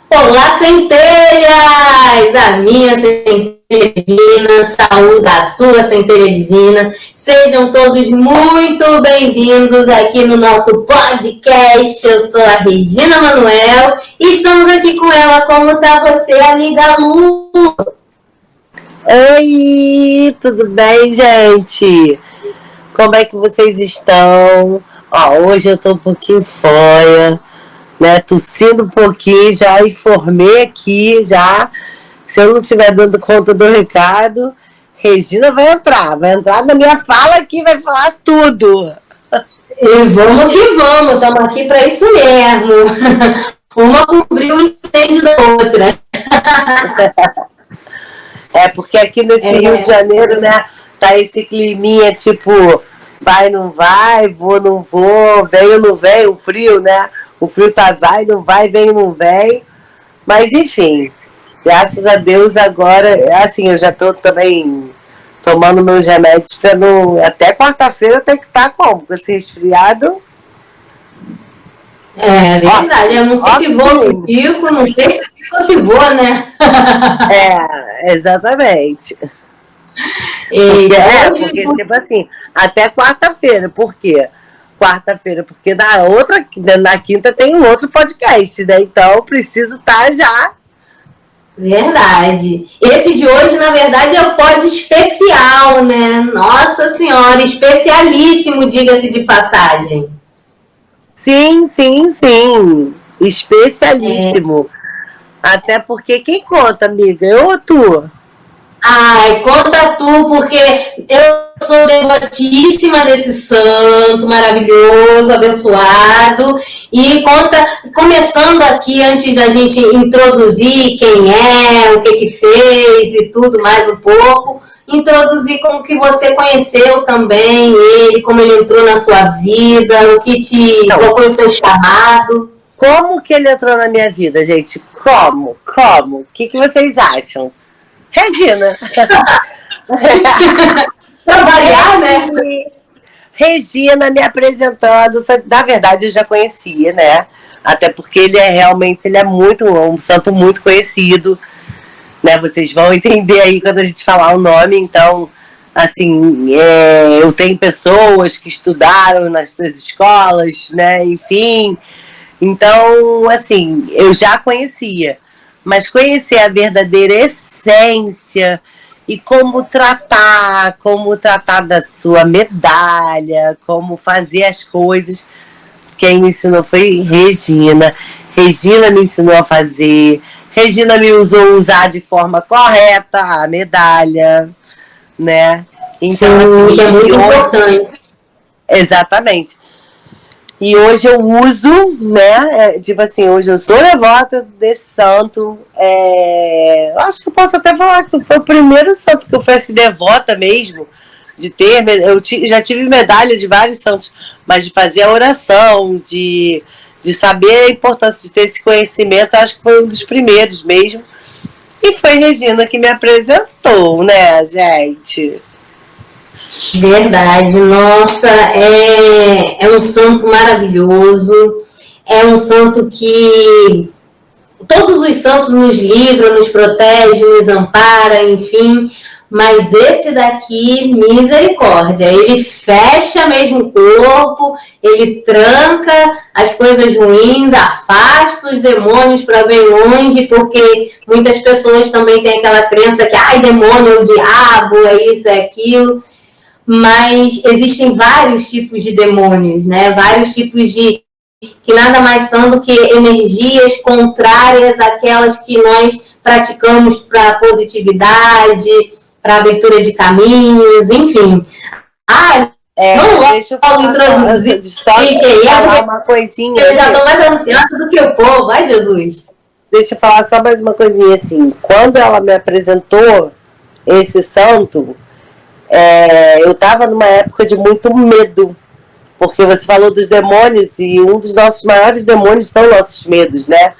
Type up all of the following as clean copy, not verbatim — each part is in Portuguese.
Olá, centelhas! A minha centelha divina, saúde a sua centelha divina. Sejam todos muito bem-vindos aqui no nosso podcast. Eu sou a Regina Manuel e estamos aqui com ela. Como tá você, amiga Lu? Oi, tudo bem, gente? Como é que vocês estão? Ó, hoje eu tô um pouquinho fora, né? Tossindo um pouquinho, já informei aqui, já. Se eu não estiver dando conta do recado, Regina vai entrar na minha fala aqui, vai falar tudo. E vamos que vamos, estamos aqui para isso mesmo. Uma cobriu o incêndio da outra. É porque aqui nesse Rio de Janeiro, né, tá esse climinha tipo, vai, não vai, vou, não vou, vem, não vem, o frio, né? O frio tá vai, não vai, vem, não vem. Mas enfim, graças a Deus agora, assim, eu já tô também tomando meus remédios para não. Até quarta-feira eu tenho que estar como? Com esse resfriado. É verdade, eu não sei se vou, se fico, não sei se fico ou se vou, né? Exatamente. Porque tipo assim, até quarta-feira, por quê? Quarta-feira, porque na quinta tem um outro podcast, né? Então eu preciso estar já. Verdade. Esse de hoje, na verdade, é o pod especial, né? Nossa Senhora, especialíssimo, diga-se de passagem. Sim, sim, sim. Especialíssimo. Até porque quem conta, amiga? Eu ou tu? Ai, conta tu, porque eu sou devotíssima desse santo maravilhoso, abençoado. E conta, começando aqui, antes da gente introduzir quem é, o que fez e tudo mais um pouco, introduzir como que você conheceu também ele, como ele entrou na sua vida, qual foi o seu chamado. Como que ele entrou na minha vida, gente? Como? O que vocês acham? Regina. Trabalhar, né? Regina me apresentando. Na verdade, eu já conhecia, né? Até porque ele é muito um santo muito conhecido, né? Vocês vão entender aí quando a gente falar o nome. Então, assim, eu tenho pessoas que estudaram nas suas escolas, né? Enfim. Então, assim, eu já conhecia. Mas conhecer a verdadeira essência e como tratar da sua medalha, como fazer as coisas. Quem me ensinou foi Regina. Regina me ensinou a fazer. Regina me usar de forma correta a medalha, né? Então, sim, assim, é muito importante. Exatamente. E hoje eu uso, né? Tipo assim, hoje eu sou devota desse santo. Eu acho que eu posso até falar que foi o primeiro santo que eu fui assim, devota mesmo. De ter. Já tive medalha de vários santos, mas de fazer a oração, de saber a importância de ter esse conhecimento, acho que foi um dos primeiros mesmo. E foi Regina que me apresentou, né, gente? Verdade, nossa, é um santo maravilhoso, é um santo que todos os santos nos livram, nos protege, nos ampara, enfim, mas esse daqui, misericórdia, ele fecha mesmo o corpo, ele tranca as coisas ruins, afasta os demônios para bem longe, porque muitas pessoas também têm aquela crença que, ai, demônio é o diabo, é isso, é aquilo. Mas existem vários tipos de demônios, né? Vários tipos de que nada mais são do que energias contrárias àquelas que nós praticamos para positividade, para abertura de caminhos, enfim. Deixa eu introduzir quem é, uma coisinha. Eu já estou mais ansiosa do que o povo, ai Jesus. Deixa eu falar só mais uma coisinha assim. Quando ela me apresentou esse santo, eu estava numa época de muito medo, porque você falou dos demônios e um dos nossos maiores demônios são nossos medos, né?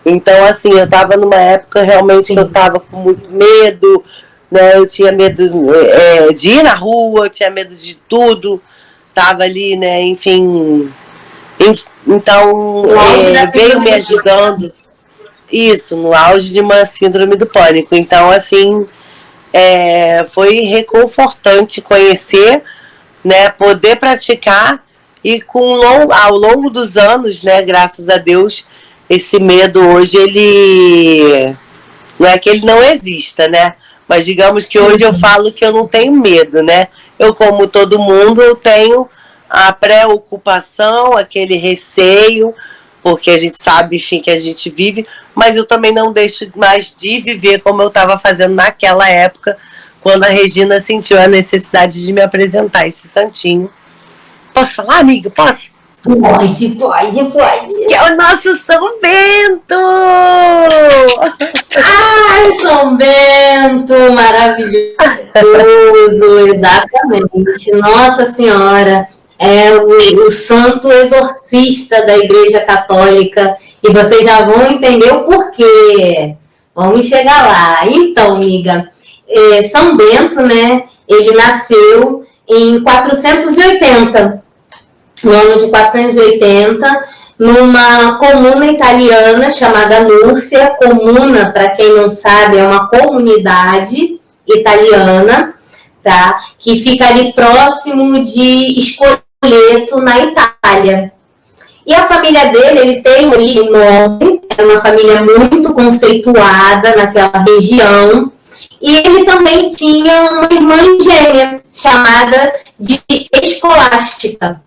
Então, assim, eu estava numa época realmente que eu estava com muito medo, né? Eu tinha medo de ir na rua, eu tinha medo de tudo, estava ali, né? Enfim, então veio me ajudando. Isso, no auge de uma síndrome do pânico. Então, assim, foi reconfortante conhecer, né, poder praticar e ao longo dos anos, né, graças a Deus, esse medo hoje, ele não é que ele não exista, né? Mas digamos que hoje eu falo que eu não tenho medo, né? Eu, como todo mundo, eu tenho a preocupação, aquele receio, porque a gente sabe, enfim, que a gente vive, mas eu também não deixo mais de viver como eu estava fazendo naquela época, quando a Regina sentiu a necessidade de me apresentar esse santinho. Posso falar, amiga? Posso? Pode. Que é o nosso São Bento! Ai, São Bento, maravilhoso, exatamente. Nossa Senhora, é o santo exorcista da Igreja Católica, e vocês já vão entender o porquê. Vamos chegar lá. Então, amiga, São Bento, né, ele nasceu em 480, no ano de 480, numa comuna italiana chamada Núrcia. Comuna, para quem não sabe, é uma comunidade italiana, tá? Que fica ali próximo de Spoleto, na Itália. E a família dele, ele tem origem nobre, é uma família muito conceituada naquela região, e ele também tinha uma irmã gêmea, chamada de Escolástica.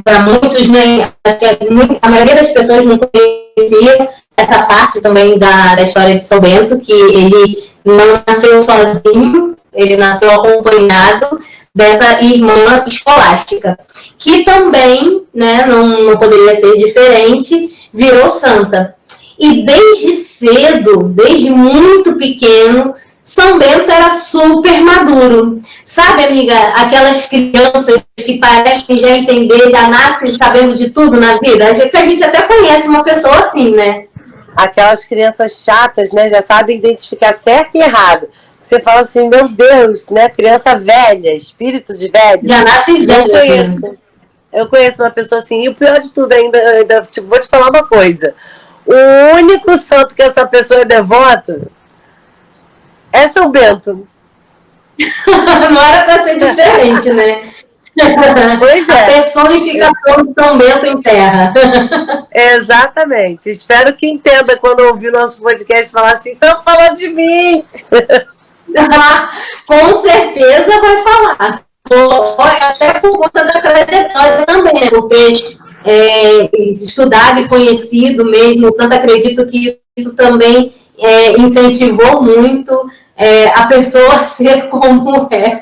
Para muitos, né, acho que a maioria das pessoas não conhecia essa parte também da história de São Bento, que ele não nasceu sozinho, ele nasceu acompanhado dessa irmã Escolástica, que também, né, não poderia ser diferente, virou santa. E desde cedo, desde muito pequeno, São Bento era super maduro. Sabe, amiga, aquelas crianças que parecem já entender, já nascem sabendo de tudo na vida? Que a gente até conhece uma pessoa assim, né? Aquelas crianças chatas, né? Já sabem identificar certo e errado. Você fala assim, meu Deus, né? Criança velha, espírito de velho. Já nasce velha. Eu conheço uma pessoa assim, e o pior de tudo ainda tipo, vou te falar uma coisa. O único santo que essa pessoa é devoto é São Bento. Não era para ser diferente, né? Pois é. A personificação de São Bento em terra. Exatamente. Espero que entenda quando ouvir nosso podcast falar assim, estão falando de mim. Com certeza vai falar. Até por conta da trajetória também, porque estudado e conhecido mesmo, tanto acredito que isso também incentivou muito a pessoa a ser como é.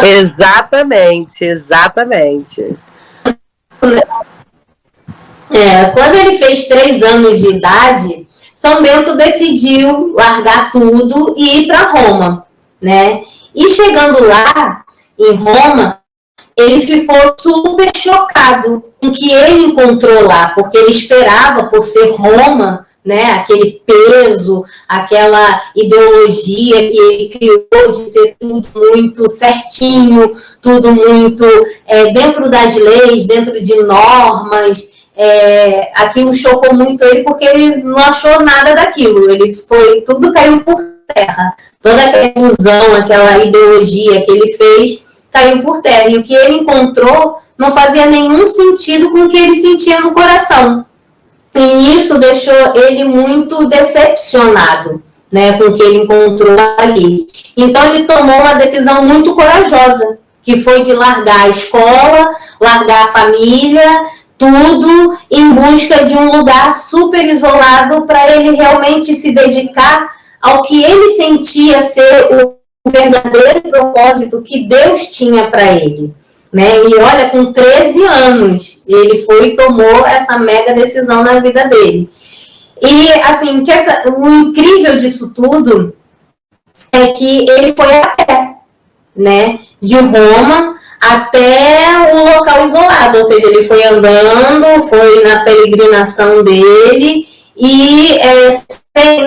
Exatamente. Quando ele fez 3 anos de idade, São Bento decidiu largar tudo e ir para Roma, né? E chegando lá, em Roma, ele ficou super chocado com o que ele encontrou lá, porque ele esperava, por ser Roma, né, aquele peso, aquela ideologia que ele criou de ser tudo muito certinho, tudo muito dentro das leis, dentro de normas. Aquilo chocou muito ele, porque ele não achou nada daquilo. Tudo caiu por terra. Toda aquela ilusão, aquela ideologia que ele fez, caiu por terra. E o que ele encontrou não fazia nenhum sentido com o que ele sentia no coração. E isso deixou ele muito decepcionado, né, com o que ele encontrou ali. Então ele tomou uma decisão muito corajosa, que foi de largar a escola, largar a família, tudo em busca de um lugar super isolado para ele realmente se dedicar ao que ele sentia ser o verdadeiro propósito que Deus tinha para ele. Né? E olha, com 13 anos, ele foi e tomou essa mega decisão na vida dele. E, assim, o incrível disso tudo é que ele foi a pé, né? De Roma até um local isolado, ou seja, ele foi andando, foi na peregrinação dele e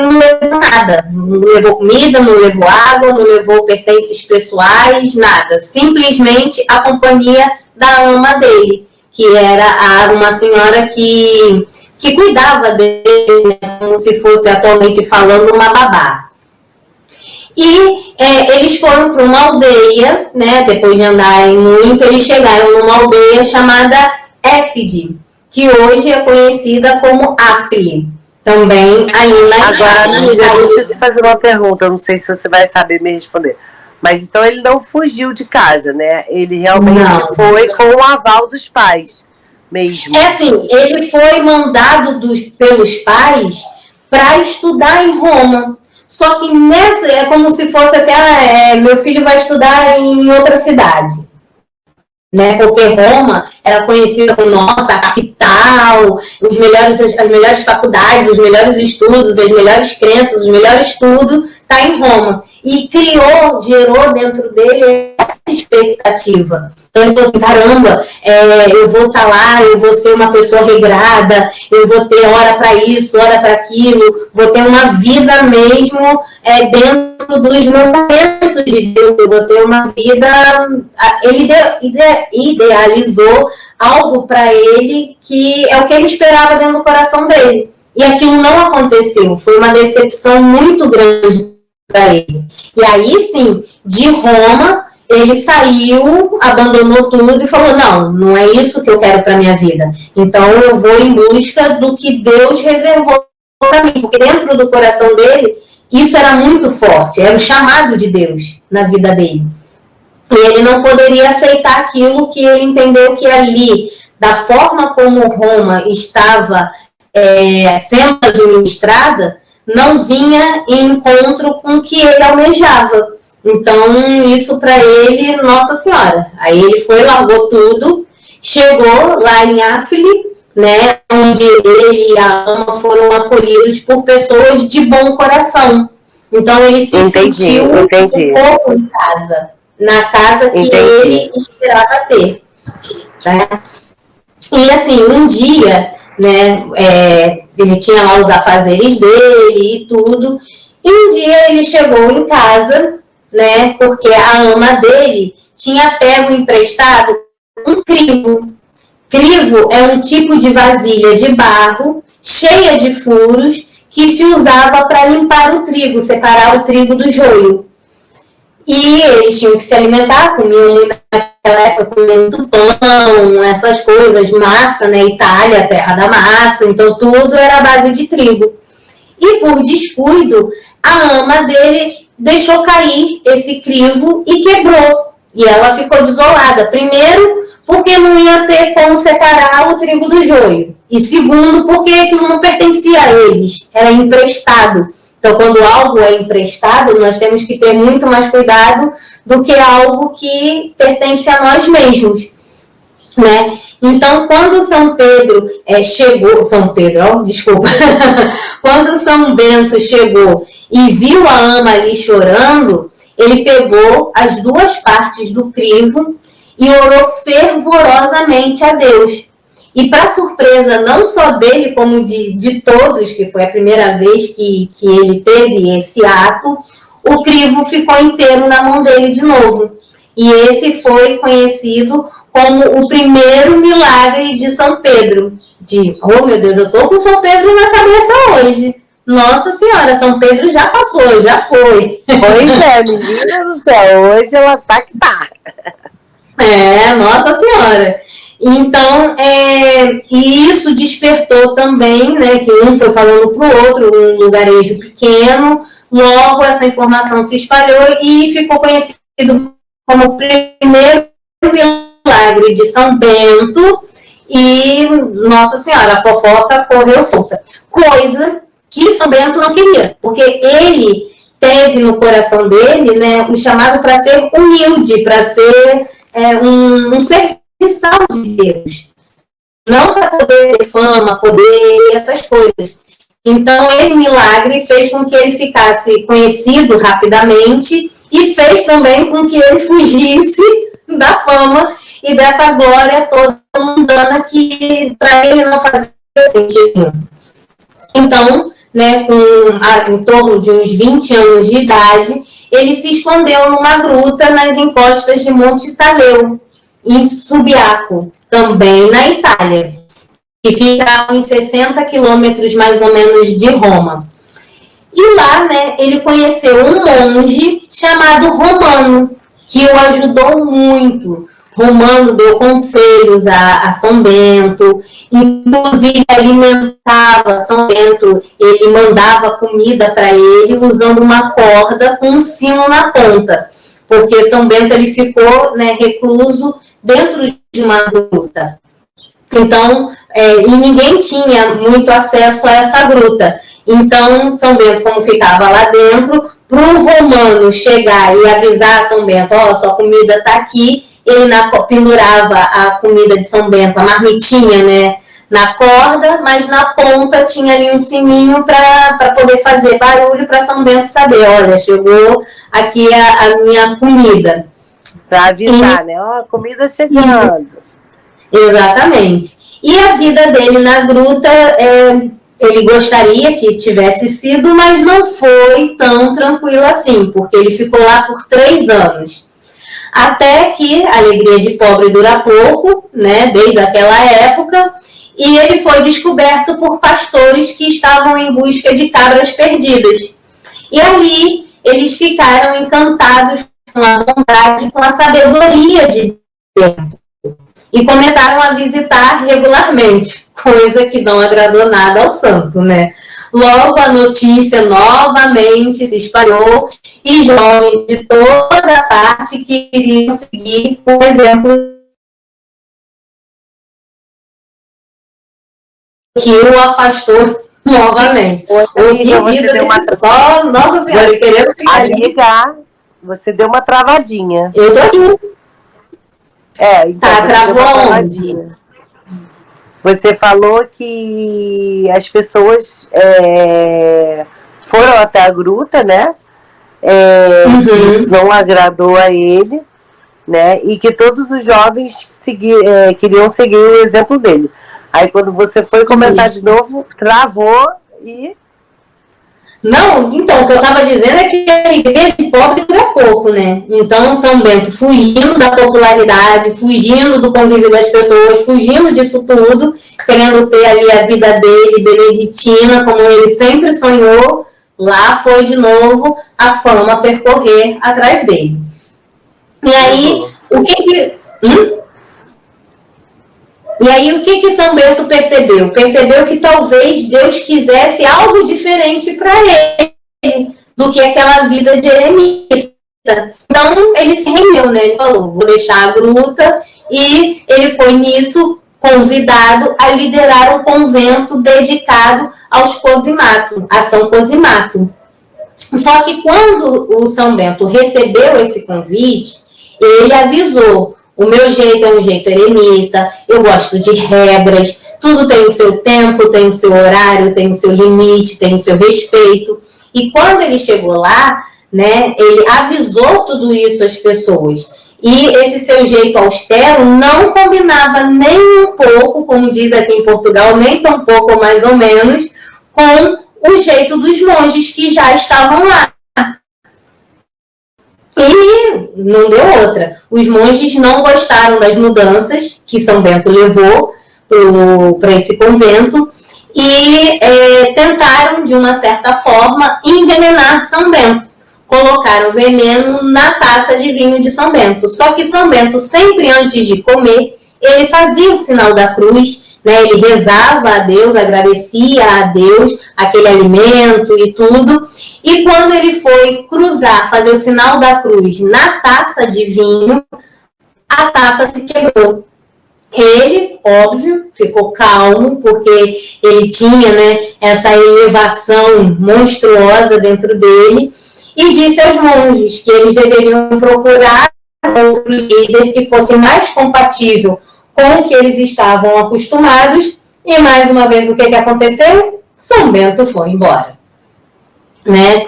não levou nada, não levou comida, não levou água, não levou pertences pessoais, nada, simplesmente a companhia da ama dele, que era uma senhora que que cuidava dele, né, como se fosse atualmente falando uma babá. E eles foram para uma aldeia, né, depois de andarem muito, eles chegaram numa aldeia chamada Éfide, que hoje é conhecida como Afli, também aí na Agora, amiga, Itália. deixa eu te fazer uma pergunta, eu não sei se você vai saber me responder. Mas então ele não fugiu de casa, né? Ele realmente Não. foi com o aval dos pais mesmo. É assim, ele foi mandado pelos pais para estudar em Roma. Só que nessa, é como se fosse assim, meu filho vai estudar em outra cidade. Né? Porque Roma era conhecida como nossa a capital, as melhores faculdades, os melhores estudos, as melhores crenças, os melhores tudo está em Roma. E gerou dentro dele essa expectativa. Então ele falou assim, caramba, eu vou estar lá, eu vou ser uma pessoa regrada, eu vou ter hora para isso, hora para aquilo, vou ter uma vida mesmo dentro dos mandamentos de Deus, eu vou ter uma vida... Ele idealizou algo para ele que é o que ele esperava dentro do coração dele. E aquilo não aconteceu, foi uma decepção muito grande para ele. E aí sim, de Roma, ele saiu, abandonou tudo e falou, não é isso que eu quero para minha vida. Então eu vou em busca do que Deus reservou para mim, porque dentro do coração dele, isso era muito forte, era o chamado de Deus na vida dele. E ele não poderia aceitar aquilo que ele entendeu que ali, da forma como Roma estava sendo administrada, não vinha em encontro com o que ele almejava. Então, isso para ele, Nossa Senhora. Aí ele foi, largou tudo, chegou lá em Afli, né, onde ele e a ama foram acolhidos por pessoas de bom coração. Então, ele se sentiu um pouco em casa, na casa que ele esperava ter. Tá? E assim, um dia, né, ele tinha lá os afazeres dele e tudo, e um dia ele chegou em casa, né, porque a ama dele tinha pego emprestado um crivo. Crivo é um tipo de vasilha de barro, cheia de furos, que se usava para limpar o trigo, separar o trigo do joio. E eles tinham que se alimentar, comiam muito naquela época, comiam muito pão, essas coisas, massa, né? Itália, terra da massa, então tudo era a base de trigo. E por descuido, a ama dele deixou cair esse crivo e quebrou. E ela ficou desolada. Primeiro, porque não ia ter como separar o trigo do joio. E segundo, porque aquilo não pertencia a eles, era emprestado. Então, quando algo é emprestado, nós temos que ter muito mais cuidado do que algo que pertence a nós mesmos, né? Então, quando São Pedro quando São Bento chegou e viu a ama ali chorando, ele pegou as duas partes do crivo e orou fervorosamente a Deus. E para surpresa não só dele, como de todos, que foi a primeira vez que ele teve esse ato, o crivo ficou inteiro na mão dele de novo. E esse foi conhecido como o primeiro milagre de São Pedro. Oh meu Deus, eu estou com São Pedro na cabeça hoje. Nossa Senhora, São Pedro já passou, já foi. Pois é, menina do céu, hoje ela tá que tá. Nossa Senhora. Então, e isso despertou também, né, que um foi falando para o outro, um lugarejo pequeno, logo essa informação se espalhou e ficou conhecido como o primeiro milagre de São Bento e, Nossa Senhora, a fofoca correu solta. Coisa que São Bento não queria, porque ele teve no coração dele, né, o chamado para ser humilde, para ser um ser de Deus, não para poder ter fama, poder, essas coisas. Então, esse milagre fez com que ele ficasse conhecido rapidamente e fez também com que ele fugisse da fama e dessa glória toda mundana que para ele não fazia sentido. Então, né, em torno de uns 20 anos de idade, ele se escondeu numa gruta nas encostas de Monte Taleu, em Subiaco, também na Itália. que fica a uns 60 quilômetros mais ou menos de Roma. E lá, né, ele conheceu um monge chamado Romano, que o ajudou muito. Romano deu conselhos a São Bento, inclusive alimentava São Bento, ele mandava comida para ele usando uma corda com um sino na ponta, porque São Bento ele ficou, né, recluso dentro de uma gruta. Então, e ninguém tinha muito acesso a essa gruta. Então, São Bento, como ficava lá dentro, para o Romano chegar e avisar a São Bento, ó, sua comida está aqui, ele pendurava a comida de São Bento, a marmitinha, né, na corda, mas na ponta tinha ali um sininho para poder fazer barulho para São Bento saber, olha, chegou aqui a minha comida. Para avisar, né? Ó, comida chegando. Exatamente. E a vida dele na gruta, ele gostaria que tivesse sido, mas não foi tão tranquilo assim, porque ele ficou lá por 3 anos. Até que a alegria de pobre dura pouco, né, desde aquela época, e ele foi descoberto por pastores que estavam em busca de cabras perdidas. E ali eles ficaram encantados com a bondade, com a sabedoria de Deus. E começaram a visitar regularmente, coisa que não agradou nada ao santo, né? Logo a notícia novamente se espalhou e jovens de toda parte queriam seguir o exemplo que o afastou novamente. Nossa Senhora, querendo ficar amiga, você deu uma travadinha. Eu tô aqui. Então tá, travou onde? Você falou que as pessoas foram até a gruta, né? Isso não agradou a ele, né? E que todos os jovens queriam seguir o exemplo dele. Aí quando você foi começar de novo, travou e... Não, então, o que eu estava dizendo é que a igreja de pobre dura pouco, né? Então, São Bento, fugindo da popularidade, fugindo do convívio das pessoas, fugindo disso tudo, querendo ter ali a vida dele, beneditina, como ele sempre sonhou, lá foi de novo a fama percorrer atrás dele. E aí, o que São Bento percebeu? Percebeu que talvez Deus quisesse algo diferente para ele do que aquela vida de eremita. Então, ele se rendeu, né? Ele falou, vou deixar a gruta, e ele foi nisso convidado a liderar um convento dedicado aos Cosimato, a São Cosimato. Só que quando o São Bento recebeu esse convite, ele avisou, o meu jeito é um jeito eremita, eu gosto de regras, tudo tem o seu tempo, tem o seu horário, tem o seu limite, tem o seu respeito. E quando ele chegou lá, né, ele avisou tudo isso às pessoas. E esse seu jeito austero não combinava nem um pouco, como diz aqui em Portugal, nem tão pouco ou mais ou menos, com o jeito dos monges que já estavam lá. E não deu outra. Os monges não gostaram das mudanças que São Bento levou para esse convento e tentaram, de uma certa forma, envenenar São Bento. Colocaram veneno na taça de vinho de São Bento. Só que São Bento, sempre antes de comer, ele fazia o sinal da cruz, né? Ele rezava a Deus, agradecia a Deus aquele alimento e tudo. E quando ele foi cruzar, fazer o sinal da cruz na taça de vinho, a taça se quebrou. Ele, óbvio, ficou calmo, porque ele tinha, né, essa elevação monstruosa dentro dele, e disse aos monges que eles deveriam procurar outro líder que fosse mais compatível com o que eles estavam acostumados. E mais uma vez, o que aconteceu? São Bento foi embora. Né?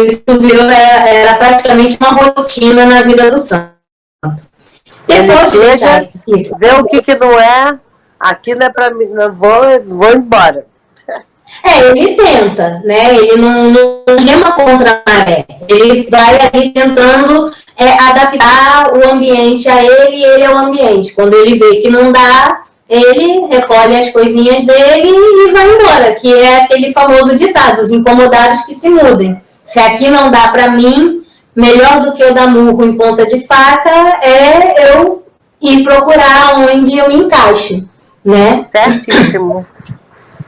Isso virou, era praticamente uma rotina na vida do santo. Depois de deixar isso, ver o que não é, aqui não é para mim, não vou embora. Ele tenta, né? Ele não rema contra a maré. Ele vai ali tentando adaptar o ambiente a ele e ele ao ambiente. Quando ele vê que não dá, ele recolhe as coisinhas dele e vai embora, que é aquele famoso ditado, os incomodados que se mudem. Se aqui não dá para mim, melhor do que eu dar murro em ponta de faca é eu ir procurar onde eu me encaixo, né? Certíssimo.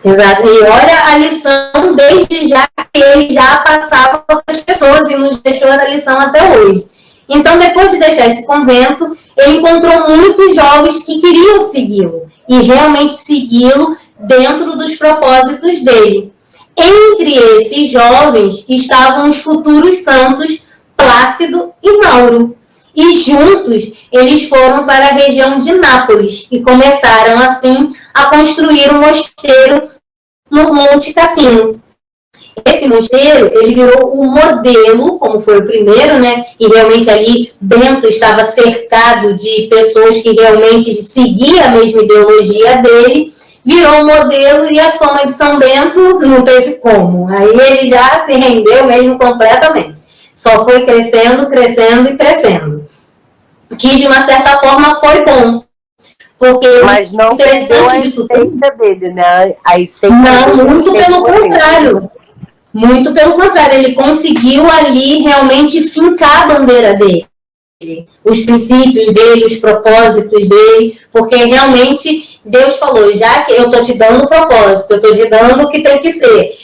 Exato. E olha a lição desde já que ele já passava para as pessoas e nos deixou essa lição até hoje. Então, depois de deixar esse convento, ele encontrou muitos jovens que queriam segui-lo e realmente segui-lo dentro dos propósitos dele. Entre esses jovens estavam os futuros santos Plácido e Mauro. E juntos eles foram para a região de Nápoles e começaram assim a construir um mosteiro no Monte Cassino. Esse mosteiro, ele virou o modelo, como foi o primeiro, né? E realmente ali Bento estava cercado de pessoas que realmente seguiam a mesma ideologia dele, virou um modelo e a fama de São Bento não teve como. Aí ele já se rendeu mesmo completamente. Só foi crescendo, crescendo e crescendo. Que de uma certa forma foi bom. Porque mas não interessante disso tudo. Dele, né? A essência não, dele, muito pelo contrário. Muito pelo contrário, ele conseguiu ali realmente fincar a bandeira dele, os princípios dele, os propósitos dele, porque realmente Deus falou, já que eu estou te dando o propósito, eu estou te dando o que tem que ser.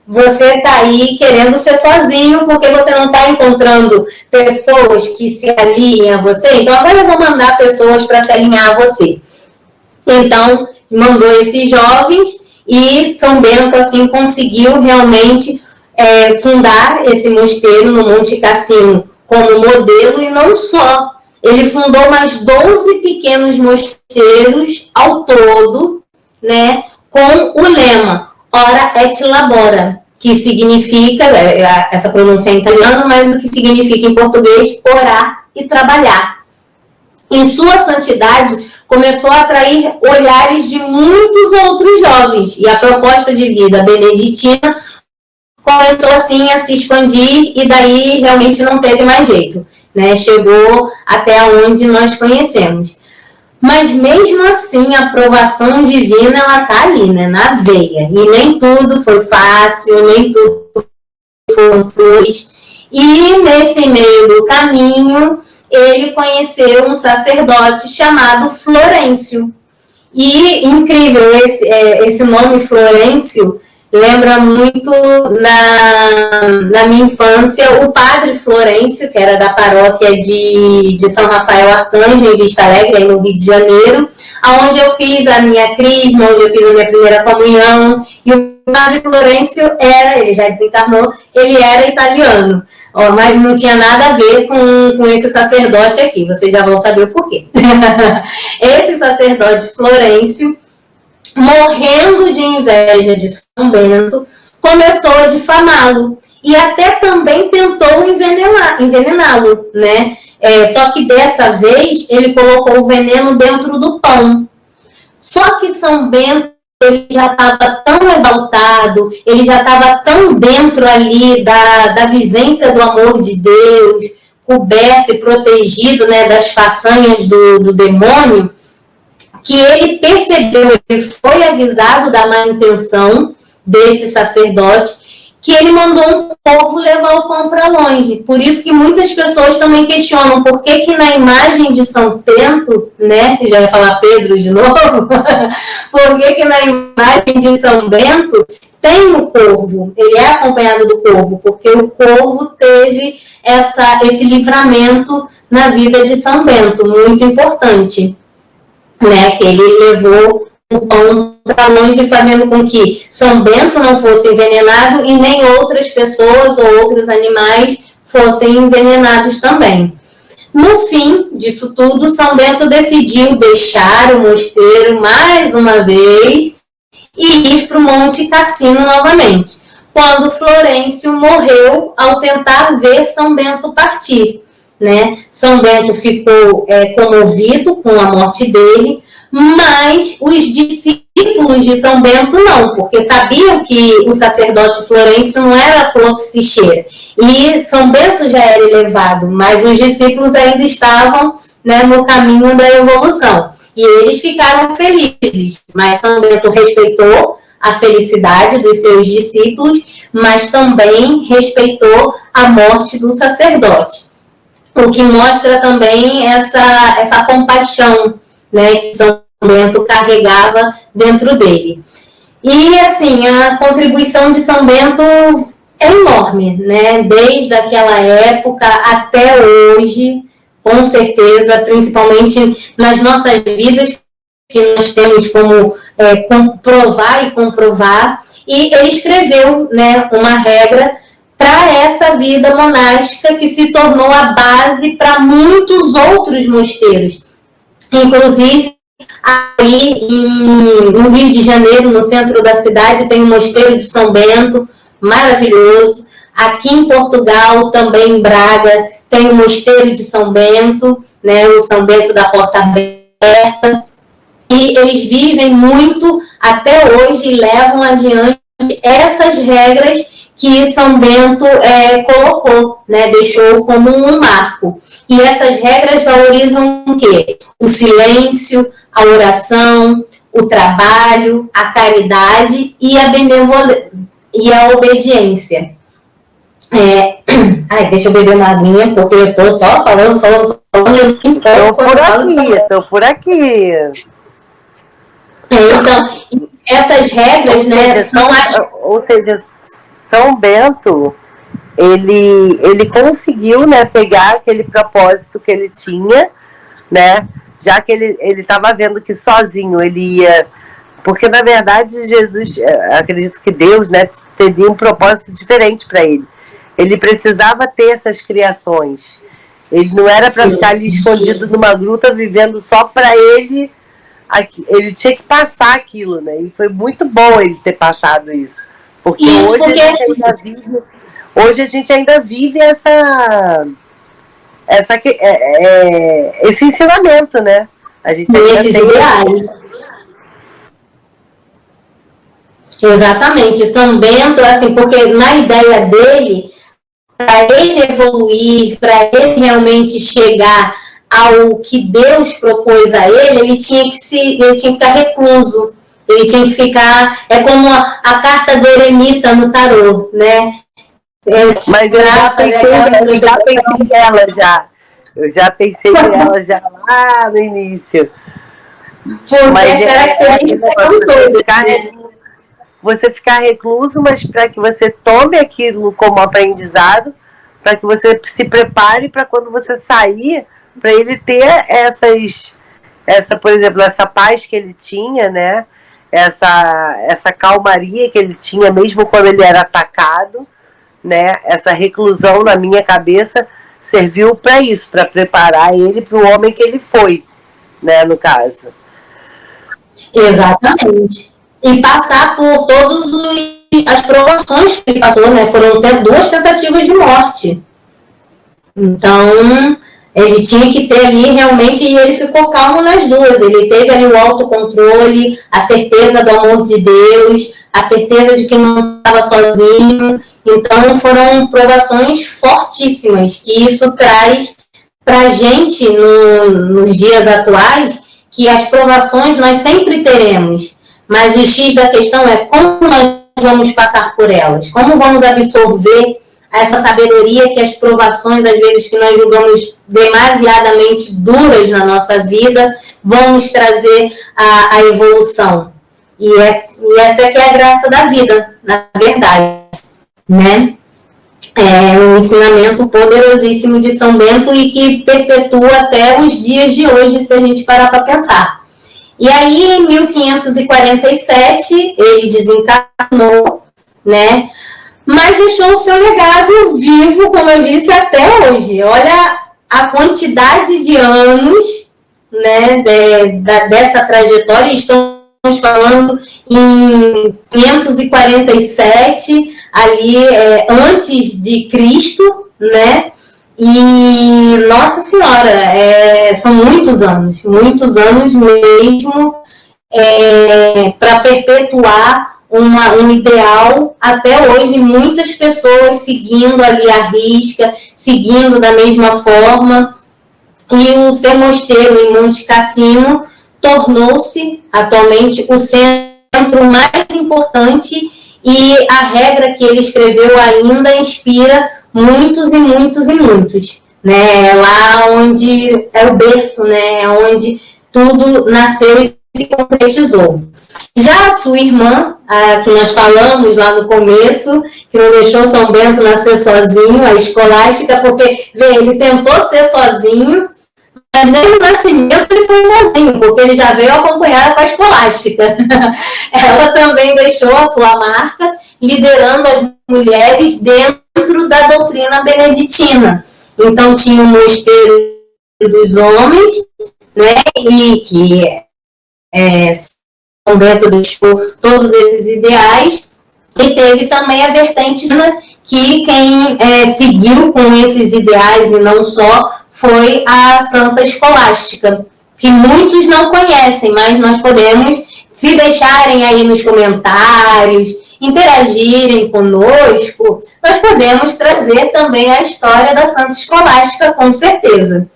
Você está aí querendo ser sozinho porque você não está encontrando pessoas que se alinhem a você, então agora eu vou mandar pessoas para se alinhar a você. Então, mandou esses jovens e São Bento, assim, conseguiu realmente fundar esse mosteiro no Monte Cassino como modelo, e não só. Ele fundou mais 12 pequenos mosteiros ao todo, né, com o lema Ora et Labora, que significa, essa pronúncia é em italiano, mas o que significa em português, orar e trabalhar. E sua santidade começou a atrair olhares de muitos outros jovens, e a proposta de vida beneditina começou assim a se expandir, e daí realmente não teve mais jeito, né? Chegou até onde nós conhecemos. Mas mesmo assim, a aprovação divina, ela tá ali, né? Na veia. E nem tudo foi fácil, nem tudo foram flores. E nesse meio do caminho, ele conheceu um sacerdote chamado Florêncio. E incrível, esse nome Florêncio lembra muito na minha infância o padre Florêncio, que era da paróquia de São Rafael Arcanjo, em Vista Alegre, aí no Rio de Janeiro, onde eu fiz a minha crisma, onde eu fiz a minha primeira comunhão. E o padre Florêncio ele já desencarnou, ele era italiano. Mas não tinha nada a ver com esse sacerdote aqui, vocês já vão saber o porquê. Esse sacerdote Florêncio, morrendo de inveja de São Bento, começou a difamá-lo e até também tentou envenená-lo, né? Só que dessa vez ele colocou o veneno dentro do pão. Só que São Bento, ele já estava tão exaltado, ele já estava tão dentro ali da vivência do amor de Deus, coberto e protegido, né, das façanhas do demônio, que ele percebeu, ele foi avisado da má intenção desse sacerdote, que ele mandou um povo levar o pão para longe. Por isso que muitas pessoas também questionam por que na imagem de São Bento, né, já ia falar Pedro de novo, por que na imagem de São Bento tem o corvo, ele é acompanhado do corvo, porque o corvo teve esse livramento na vida de São Bento, muito importante, né, que ele levou o pão para longe, fazendo com que São Bento não fosse envenenado e nem outras pessoas ou outros animais fossem envenenados também. No fim disso tudo, São Bento decidiu deixar o mosteiro mais uma vez e ir para o Monte Cassino novamente, quando Florêncio morreu ao tentar ver São Bento partir, né? São Bento ficou comovido com a morte dele, mas os discípulos de São Bento não, porque sabiam que o sacerdote Florêncio não era flor que se cheira. E São Bento já era elevado, mas os discípulos ainda estavam né, no caminho da evolução. E eles ficaram felizes, mas São Bento respeitou a felicidade dos seus discípulos, mas também respeitou a morte do sacerdote. O que mostra também essa compaixão, né, que São Bento carregava dentro dele. E, assim, a contribuição de São Bento é enorme, né? Desde aquela época até hoje, com certeza, principalmente nas nossas vidas, que nós temos como comprovar e comprovar. E ele escreveu, né, uma regra para essa vida monástica que se tornou a base para muitos outros mosteiros. Inclusive, aí no Rio de Janeiro, no centro da cidade, tem o Mosteiro de São Bento, maravilhoso. Aqui em Portugal, também em Braga, tem o Mosteiro de São Bento, né, o São Bento da Porta Aberta. E eles vivem muito até hoje e levam adiante essas regras que São Bento colocou, né, deixou como um marco. E essas regras valorizam o quê? O silêncio, a oração, o trabalho, a caridade e a benevolência e a obediência. Deixa eu beber uma aguinha, porque eu estou só falando. Estou por aqui. Então, essas regras, né, são as... Ou seja, São Bento, ele conseguiu, né, pegar aquele propósito que ele tinha, né, já que ele estava vendo que sozinho ele ia... Porque, na verdade, Jesus, acredito que Deus, né, teria um propósito diferente para ele. Ele precisava ter essas criações. Ele não era para ficar ali escondido numa gruta, vivendo só para ele. Ele tinha que passar aquilo, né? E foi muito bom ele ter passado isso. Porque hoje a gente ainda vive esse ensinamento, né? A gente ainda esses ideais. Exatamente. São Bento, assim, porque na ideia dele, para ele evoluir, para ele realmente chegar ao que Deus propôs a ele, ele tinha que ficar recluso. Ele tinha que ficar... É como a carta do eremita no tarô, né? Mas eu já pensei nela já. Eu já pensei nela já lá no início. Mas você ficar recluso, mas para que você tome aquilo como aprendizado, para que você se prepare para quando você sair, para ele ter por exemplo, essa paz que ele tinha, né? Essa calmaria que ele tinha, mesmo quando ele era atacado, né? Essa reclusão na minha cabeça serviu para isso, para preparar ele para o homem que ele foi, né? No caso. Exatamente. E passar por todas as provações que ele passou, né? Foram até 2 tentativas de morte. Então, ele tinha que ter ali realmente, e ele ficou calmo nas 2. Ele teve ali o autocontrole, a certeza do amor de Deus, a certeza de que não estava sozinho. Então, foram provações fortíssimas, que isso traz para a gente, nos dias atuais, que as provações nós sempre teremos. Mas o X da questão é como nós vamos passar por elas, como vamos absorver essa sabedoria que as provações, às vezes, que nós julgamos demasiadamente duras na nossa vida, vão nos trazer a evolução. E essa que é a graça da vida, na verdade, né? É um ensinamento poderosíssimo de São Bento e que perpetua até os dias de hoje, se a gente parar para pensar. E aí, em 1547, ele desencarnou, né? Mas deixou o seu legado vivo, como eu disse, até hoje. Olha a quantidade de anos, né, dessa trajetória. Estamos falando em 547, ali antes de Cristo, né? E, nossa senhora, são muitos anos mesmo, para perpetuar um ideal até hoje, muitas pessoas seguindo ali à risca, seguindo da mesma forma. e o seu mosteiro em Monte Cassino tornou-se atualmente o centro mais importante, e a regra que ele escreveu ainda inspira muitos e muitos e muitos, né? Lá onde é o berço, né? É onde tudo nasceu e se concretizou. Já a sua irmã, a que nós falamos lá no começo, que não deixou São Bento nascer sozinho, a escolástica, porque, ele tentou ser sozinho, mas desde o nascimento ele foi sozinho, porque ele já veio acompanhado com a escolástica. Ela também deixou a sua marca, liderando as mulheres dentro da doutrina beneditina. Então tinha o mosteiro dos homens, né, e que São Bento deixou todos esses ideais, e teve também a vertente que quem seguiu com esses ideais e não só foi a Santa Escolástica, que muitos não conhecem, mas nós podemos, se deixarem aí nos comentários, interagirem conosco, nós podemos trazer também a história da Santa Escolástica, com certeza.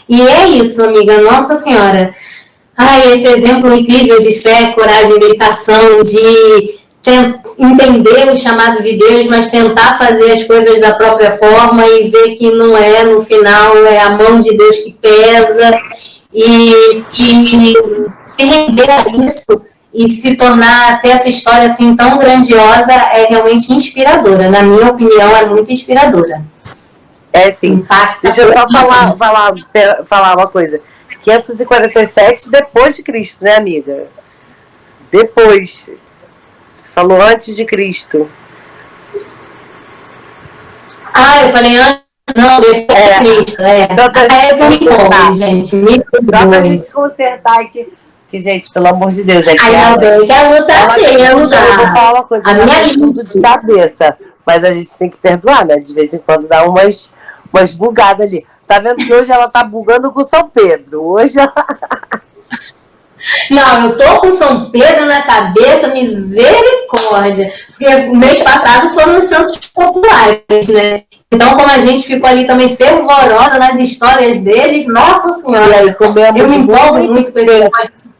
E é isso, amiga, Nossa Senhora. Ai, esse exemplo incrível de fé, coragem, dedicação, de entender o chamado de Deus, mas tentar fazer as coisas da própria forma e ver que não é, no final, é a mão de Deus que pesa, e se render a isso e se tornar até essa história assim tão grandiosa é realmente inspiradora. Na minha opinião, é muito inspiradora. É, sim. Impacta. Deixa eu só falar uma coisa. 547 depois de Cristo, né, amiga? Depois. Você falou antes de Cristo. Ah, eu falei antes. Não, depois de Cristo. Só pra gente consertar, gente. Só pra gente consertar aqui. Que, gente, pelo amor de Deus, Ainda bem que a luta é eu vou falar uma coisa, a minha tudo de cabeça. Mas a gente tem que perdoar, né? De vez em quando dá umas bugadas ali. Tá vendo que hoje ela tá bugando com São Pedro. Hoje ela... Não, eu tô com São Pedro na cabeça, misericórdia. Porque o mês passado foram os santos populares, né? Então, como a gente ficou ali também fervorosa nas histórias deles, Nossa Senhora. E aí, eu me empolgo muito com esse.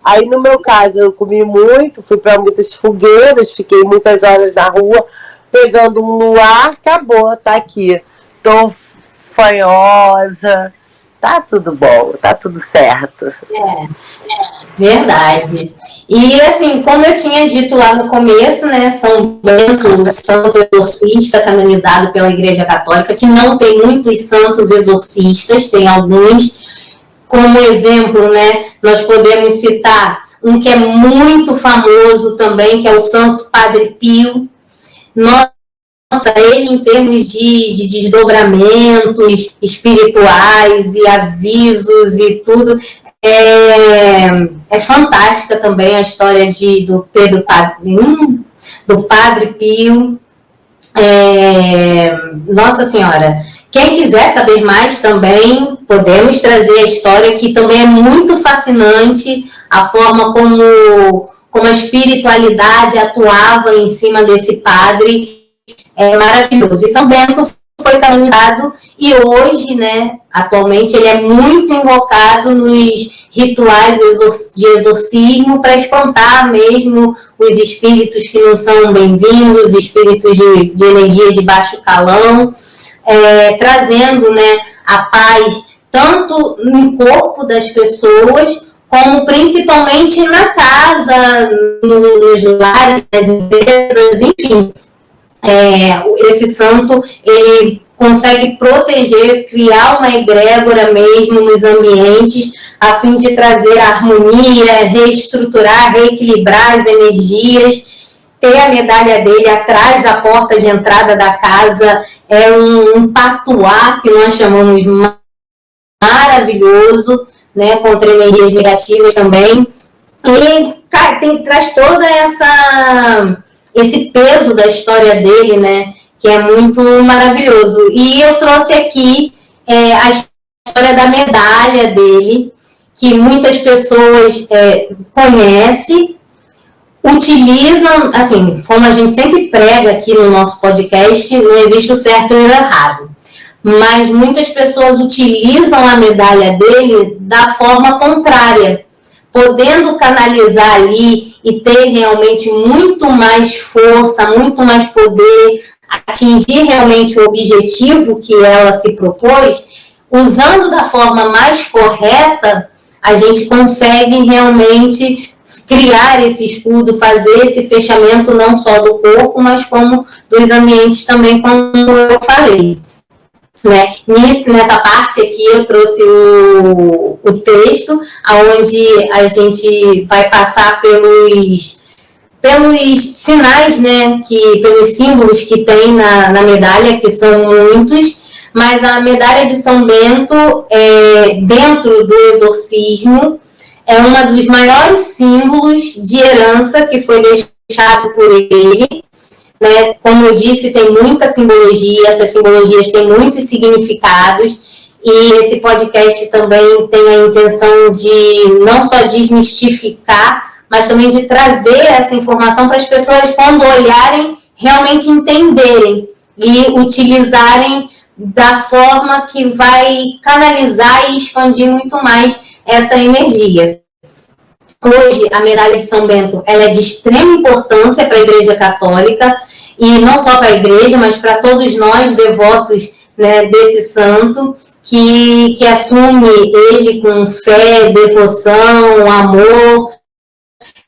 Aí, no meu caso, eu comi muito, fui para muitas fogueiras, fiquei muitas horas na rua, pegando um luar, acabou, tá aqui. Tô fanhosa, tá tudo bom, tá tudo certo. Verdade. E, assim, como eu tinha dito lá no começo, né, São Bento, o santo exorcista canonizado pela Igreja Católica, que não tem muitos santos exorcistas, tem alguns. Como exemplo, né, nós podemos citar um que é muito famoso também, que é o Santo Padre Pio. Nossa, ele em termos de desdobramentos espirituais e avisos e tudo, é fantástica também a história do Padre Pio. Nossa Senhora. Quem quiser saber mais também, podemos trazer a história, que também é muito fascinante, a forma como a espiritualidade atuava em cima desse padre, é maravilhoso. E São Bento foi canonizado e hoje, né, atualmente, ele é muito invocado nos rituais de exorcismo para espantar mesmo os espíritos que não são bem-vindos, espíritos de energia de baixo calão, trazendo, né, a paz tanto no corpo das pessoas, como principalmente na casa, nos lares, nas empresas, enfim. Esse santo, ele consegue proteger, criar uma egrégora mesmo nos ambientes, a fim de trazer a harmonia, reestruturar, reequilibrar as energias. Ter a medalha dele atrás da porta de entrada da casa é um patuá que nós chamamos maravilhoso, né, contra energias negativas também. E traz toda esse peso da história dele, né, que é muito maravilhoso. E eu trouxe aqui a história da medalha dele, que muitas pessoas conhecem, utilizam, assim, como a gente sempre prega aqui no nosso podcast, não existe o certo e o errado. mas muitas pessoas utilizam a medalha dele da forma contrária, podendo canalizar ali e ter realmente muito mais força, muito mais poder, atingir realmente o objetivo que ela se propôs, usando da forma mais correta, a gente consegue realmente criar esse escudo, fazer esse fechamento não só do corpo, mas como dos ambientes também, como eu falei. Né? Nessa parte aqui eu trouxe o texto, onde a gente vai passar pelos sinais, né, pelos símbolos que tem na medalha, que são muitos, mas a medalha de São Bento, dentro do exorcismo, é um dos maiores símbolos de herança que foi deixado por ele. Né? Como eu disse, tem muita simbologia, essas simbologias têm muitos significados, e esse podcast também tem a intenção de não só desmistificar, mas também de trazer essa informação para as pessoas, quando olharem, realmente entenderem e utilizarem da forma que vai canalizar e expandir muito mais essa energia. Hoje, a medalha de São Bento ela é de extrema importância para a Igreja Católica, e não só para a Igreja, mas para todos nós, devotos, né, desse santo, que assume ele com fé, devoção, amor,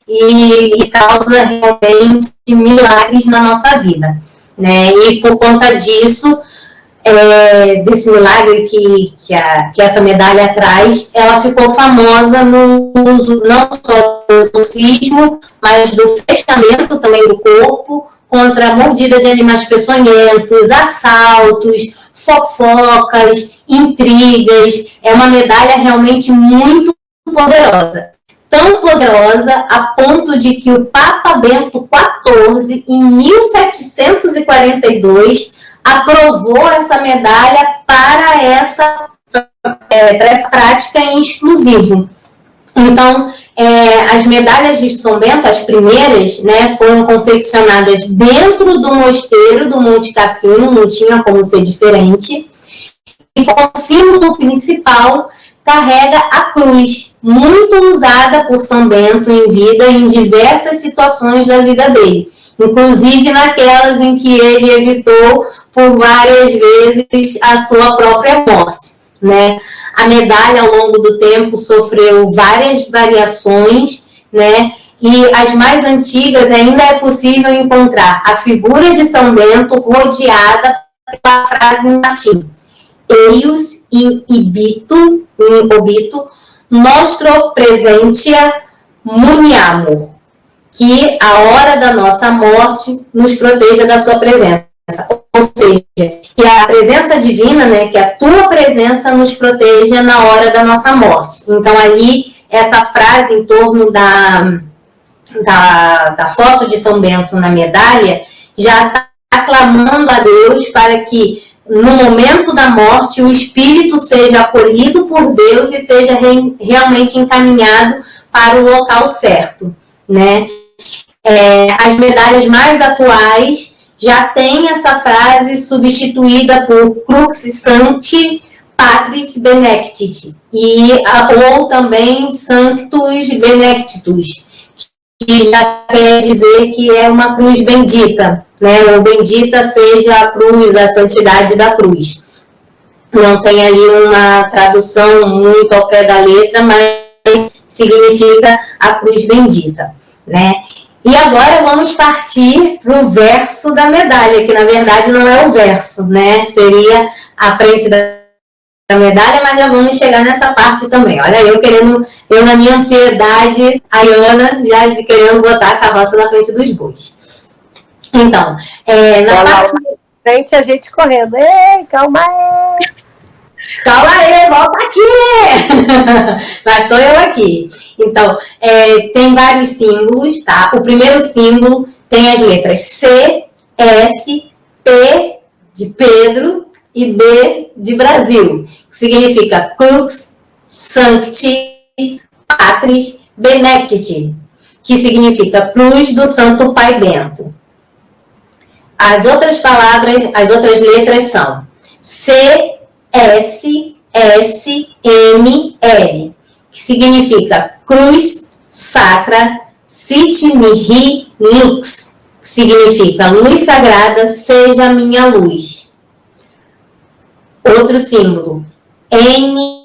e causa realmente milagres na nossa vida. Né? E por conta disso, desse milagre que essa medalha traz, ela ficou famosa no uso não só do exorcismo, mas do fechamento também do corpo, contra a mordida de animais peçonhentos, assaltos, fofocas, intrigas. É uma medalha realmente muito poderosa. Tão poderosa a ponto de que o Papa Bento XIV, em 1742, aprovou essa medalha para essa prática em exclusivo. Então, as medalhas de São Bento, as primeiras, né, foram confeccionadas dentro do mosteiro do Monte Cassino, não tinha como ser diferente, e como símbolo principal carrega a cruz, muito usada por São Bento em vida em diversas situações da vida dele, inclusive naquelas em que ele evitou por várias vezes a sua própria morte, né? A medalha, ao longo do tempo, sofreu várias variações, né? E as mais antigas ainda é possível encontrar a figura de São Bento rodeada pela frase em latim: Eius in obito nostro presentia muniamur, que a hora da nossa morte nos proteja da sua presença. Ou seja, que a presença divina, né, que a tua presença nos proteja na hora da nossa morte. Então, ali, essa frase em torno da foto de São Bento na medalha já está clamando a Deus para que, no momento da morte, o espírito seja acolhido por Deus e seja realmente encaminhado para o local certo, né? As medalhas mais atuais já tem essa frase substituída por Crux Sancti Patris Benedicti, ou também Sanctus Benedictus, que já quer dizer que é uma cruz bendita, né? Ou bendita seja a cruz, a santidade da cruz. Não tem ali uma tradução muito ao pé da letra, mas significa a cruz bendita, né? E agora vamos partir para o verso da medalha, que na verdade não é o verso, né? Seria a frente da medalha, mas já vamos chegar nessa parte também. Olha, eu na minha ansiedade, a Iana já querendo botar a carroça na frente dos bois. Então, na parte da frente a gente correndo. Ei, calma aí! Calma aí, volta aqui! Mas estou eu aqui. Então, tem vários símbolos, tá? O primeiro símbolo tem as letras C, S, P de Pedro e B de Brasil, que significa Crux Sancti Patris Benedicti, que significa Cruz do Santo Pai Bento. As outras palavras, as outras letras são CSSML, que significa Cruz Sacra Sit Mihi Lux, que significa luz sagrada, seja a minha luz. Outro símbolo, NDSMD,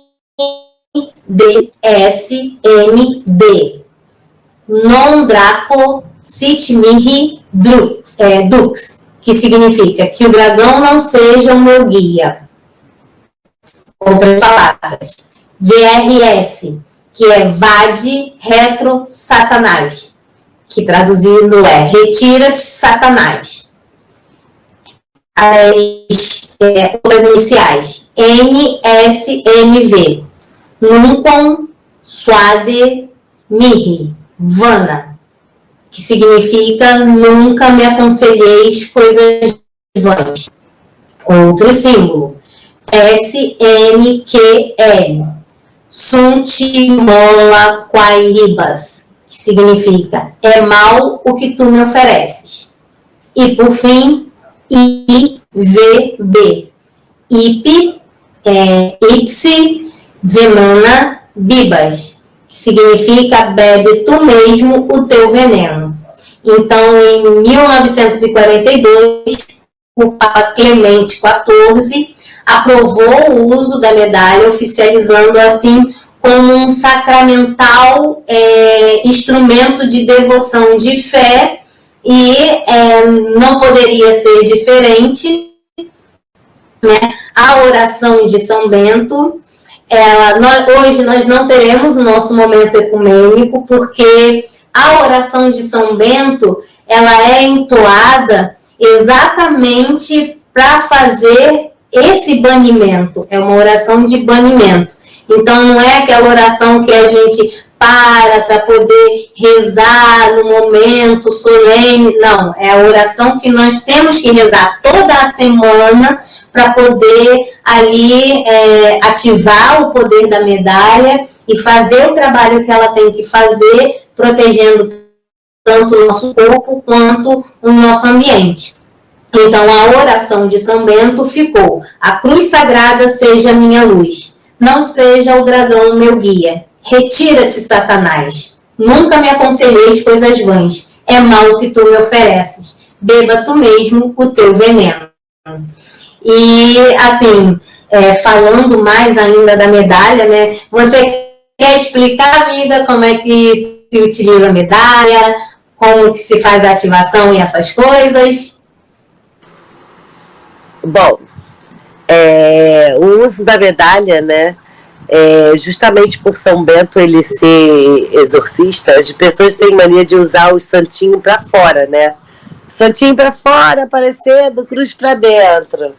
Non Draco Sit Mihi Dux, que significa que o dragão não seja o meu guia. Outras palavras, VRS, que é Vade Retro Satanás, que traduzindo é Retira-te, Satanás. As iniciais, NSMV, Nunquam Suade Mihi, Vana, que significa nunca me aconselheis coisas vãs. Outro símbolo, SMQL, Sunti Mola Quai Libas, que significa é mal o que tu me ofereces. E por fim, IVB, Ipsi Venana Bibas, que significa bebe tu mesmo o teu veneno. Então, em 1942, o Papa Clemente XIV aprovou o uso da medalha, oficializando assim como um sacramental instrumento de devoção de fé, e não poderia ser diferente, né? A oração de São Bento, hoje nós não teremos o nosso momento ecumênico, porque a oração de São Bento, ela é entoada exatamente para fazer esse banimento, é uma oração de banimento. Então, não é aquela oração que a gente para poder rezar no momento solene, não. É a oração que nós temos que rezar toda a semana para poder ali ativar o poder da medalha e fazer o trabalho que ela tem que fazer, protegendo tanto o nosso corpo quanto o nosso ambiente. Então, a oração de São Bento ficou: a cruz sagrada seja minha luz, não seja o dragão meu guia. Retira-te, Satanás. Nunca me aconselheis coisas vãs. É mal o que tu me ofereces. Beba tu mesmo o teu veneno. E, assim, falando mais ainda da medalha, né? Você quer explicar, amiga, como é que se utiliza a medalha? Como que se faz a ativação e essas coisas? Bom, o uso da medalha, né? Justamente por São Bento ele ser exorcista, as pessoas têm mania de usar o santinho para fora, né? Santinho para fora, aparecendo, cruz para dentro.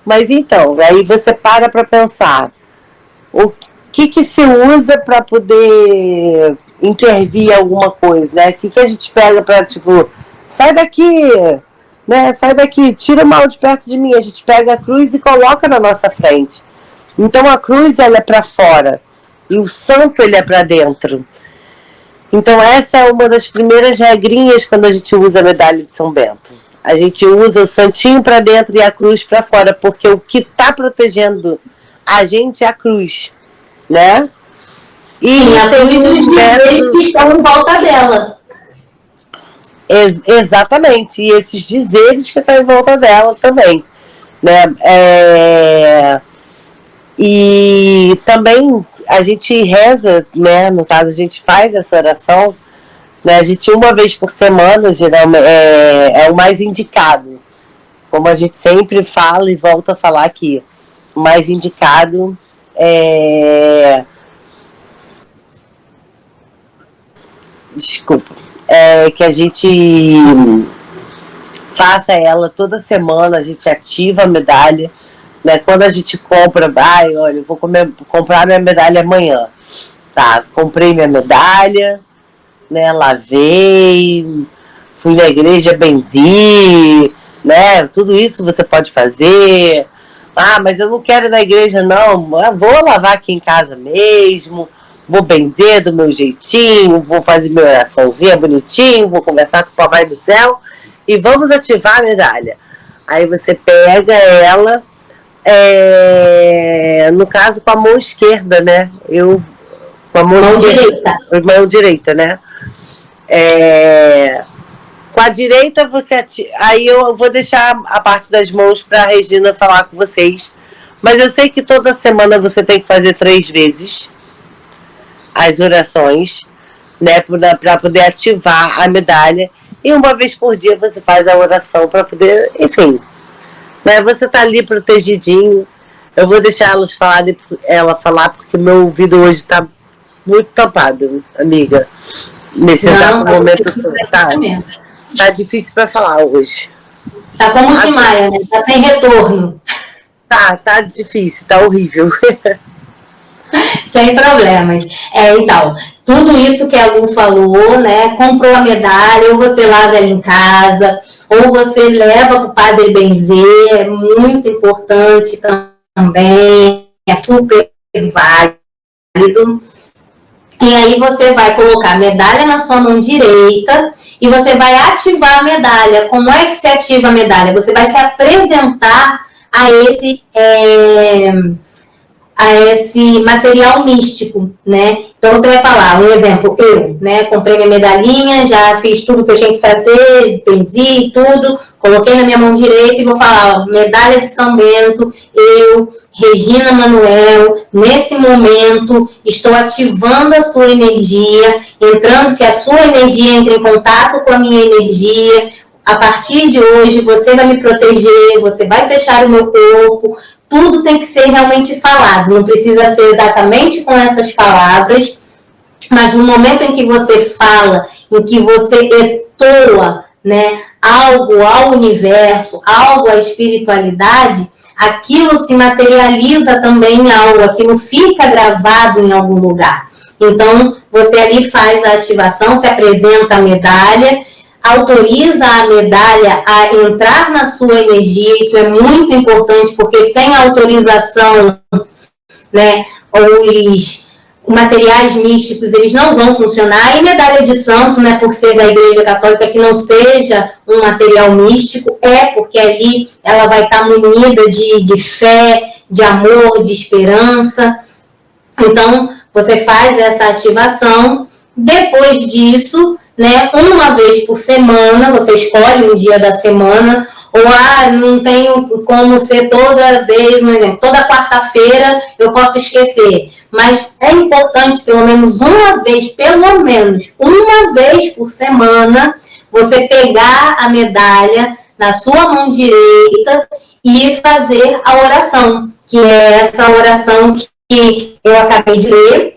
Mas então, aí você para pensar, o que se usa para poder intervir alguma coisa, né? O que a gente pega para, tipo, sai daqui, né? Sai daqui, tira o mal de perto de mim. A gente pega a cruz e coloca na nossa frente. Então a cruz, ela é para fora e o santo, ele é para dentro. Então essa é uma das primeiras regrinhas quando a gente usa a medalha de São Bento. A gente usa o santinho para dentro e a cruz para fora, porque o que está protegendo a gente é a cruz, né? E sim, a cruz e os dizeres que estão em volta dela. Exatamente, e esses dizeres que estão em volta dela também, né? E também a gente reza, né? No caso, a gente faz essa oração, né? A gente, uma vez por semana, geralmente, é o mais indicado. Como a gente sempre fala e volta a falar aqui, o mais indicado que a gente faça ela toda semana, a gente ativa a medalha, né? Quando a gente compra, olha, eu vou comprar minha medalha amanhã, tá? Comprei minha medalha, né? Lavei, fui na igreja, benzi, né? Tudo isso você pode fazer. Mas eu não quero ir na igreja, não. Eu vou lavar aqui em casa mesmo, vou benzer do meu jeitinho, vou fazer minha oraçãozinha bonitinho, vou conversar com o Papai do Céu e vamos ativar a medalha. Aí você pega ela, No caso, com a mão esquerda, né? Eu com a mão direita. Mão direita, né? Com a direita você aí eu vou deixar a parte das mãos para a Regina falar com vocês. Mas eu sei que toda semana você tem que fazer 3 vezes as orações, né? Para poder ativar a medalha. E uma vez por dia você faz a oração para poder, enfim, né? Você tá ali protegidinho. Eu vou deixar ela falar porque meu ouvido hoje está muito tampado, amiga. Nesse exato momento tá difícil para falar hoje. Tá como o Tim Maia, né? Tá sem retorno. Tá difícil, tá horrível. Sem problemas. Então, tudo isso que a Lu falou, né? Comprou a medalha, ou você lava ela em casa, ou você leva para o Padre Benzer, é muito importante também, é super válido. E aí você vai colocar a medalha na sua mão direita e você vai ativar a medalha. Como é que se ativa a medalha? Você vai se apresentar a esse material místico, né? Então você vai falar, um exemplo, eu, né? Comprei minha medalhinha, já fiz tudo que eu tinha que fazer, benzi tudo, coloquei na minha mão direita e vou falar, ó, medalha de São Bento, eu, Regina Manuel, nesse momento estou ativando a sua energia, entrando que a sua energia entre em contato com a minha energia. A partir de hoje você vai me proteger, você vai fechar o meu corpo. Tudo tem que ser realmente falado, não precisa ser exatamente com essas palavras, mas no momento em que você fala, em que você etoa, né, algo ao universo, algo à espiritualidade, aquilo se materializa também em algo, aquilo fica gravado em algum lugar. Então, você ali faz a ativação, se apresenta a medalha, autoriza a medalha a entrar na sua energia, isso é muito importante, porque sem autorização, né, os materiais místicos, eles não vão funcionar, e medalha de santo, né, por ser da Igreja Católica, que não seja um material místico, porque ali ela vai estar munida de fé, de amor, de esperança. Então, você faz essa ativação, depois disso, né, uma vez por semana, você escolhe um dia da semana, ou não tenho como ser toda vez, por exemplo, toda quarta-feira eu posso esquecer, mas é importante pelo menos uma vez por semana, você pegar a medalha na sua mão direita e fazer a oração, que é essa oração que eu acabei de ler,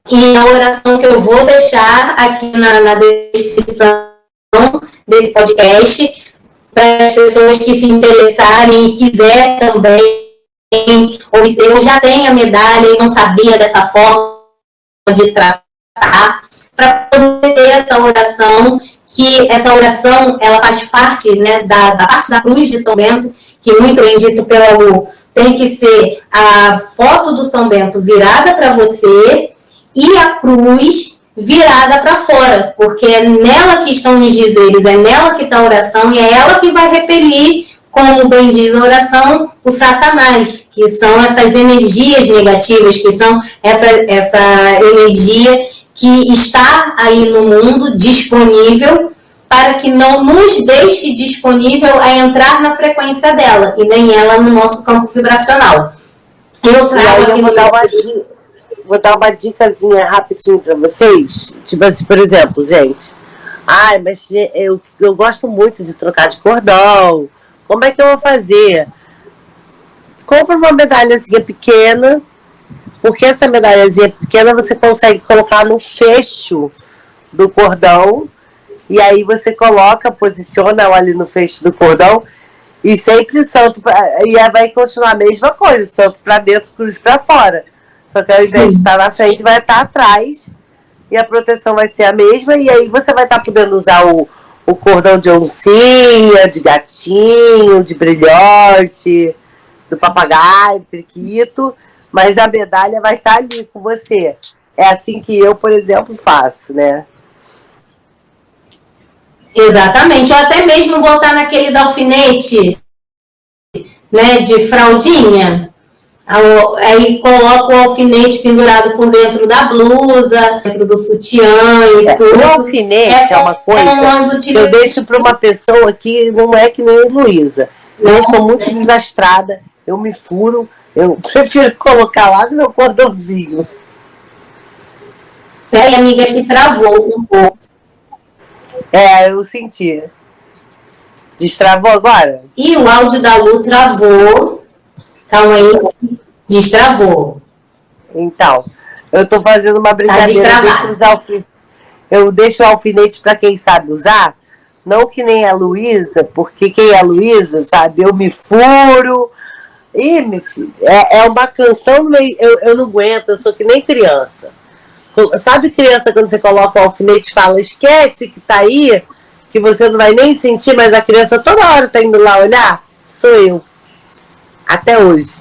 e a oração que eu vou deixar aqui na descrição desse podcast, para as pessoas que se interessarem e quiser também obter. Eu já tenho a medalha e não sabia dessa forma de tratar, para poder ter essa oração, que essa oração ela faz parte, né, da parte da cruz de São Bento, que muito bem dito pela Lu, tem que ser a foto do São Bento virada para você, e a cruz virada para fora, porque é nela que estão os dizeres, é nela que está a oração, e é ela que vai repelir, como bem diz a oração, o Satanás, que são essas energias negativas, que são essa energia que está aí no mundo, disponível, para que não nos deixe disponível a entrar na frequência dela, e nem ela no nosso campo vibracional. Eu trago aqui Vou dar uma dicasinha rapidinho para vocês. Tipo assim, por exemplo, gente. Mas eu gosto muito de trocar de cordão. Como é que eu vou fazer? Compra uma medalhazinha pequena, porque essa medalhazinha pequena você consegue colocar no fecho do cordão, e aí você posiciona ela ali no fecho do cordão, e sempre santo, e vai continuar a mesma coisa, santo para dentro, cruz para fora. Só que ao invés de estar na frente, vai estar atrás. E a proteção vai ser a mesma. E aí você vai estar podendo usar o cordão de oncinha, de gatinho, de brilhote, do papagaio, do periquito. Mas a medalha vai estar ali com você. É assim que eu, por exemplo, faço, né? Exatamente. Ou até mesmo botar naqueles alfinetes né, de fraldinha. Aí coloca o alfinete pendurado por dentro da blusa, dentro do sutiã e tudo. O alfinete é uma coisa que eu deixo para uma pessoa que não é que nem a Luísa. Eu sou muito desastrada, eu me furo, eu prefiro colocar lá no meu cordãozinho. Peraí, amiga, que travou um pouco. Eu senti. Destravou agora? E o áudio da Lu travou. Calma aí. Destravou. Então, eu tô fazendo uma brincadeira. Eu deixo o alfinete para quem sabe usar. Não que nem a Luísa, porque quem é a Luísa, sabe? Eu me furo. Ih, meu filho, é uma canção, eu não aguento, eu sou que nem criança. Sabe criança quando você coloca o alfinete e fala, esquece que tá aí, que você não vai nem sentir, mas a criança toda hora tá indo lá olhar? Sou eu. Até hoje.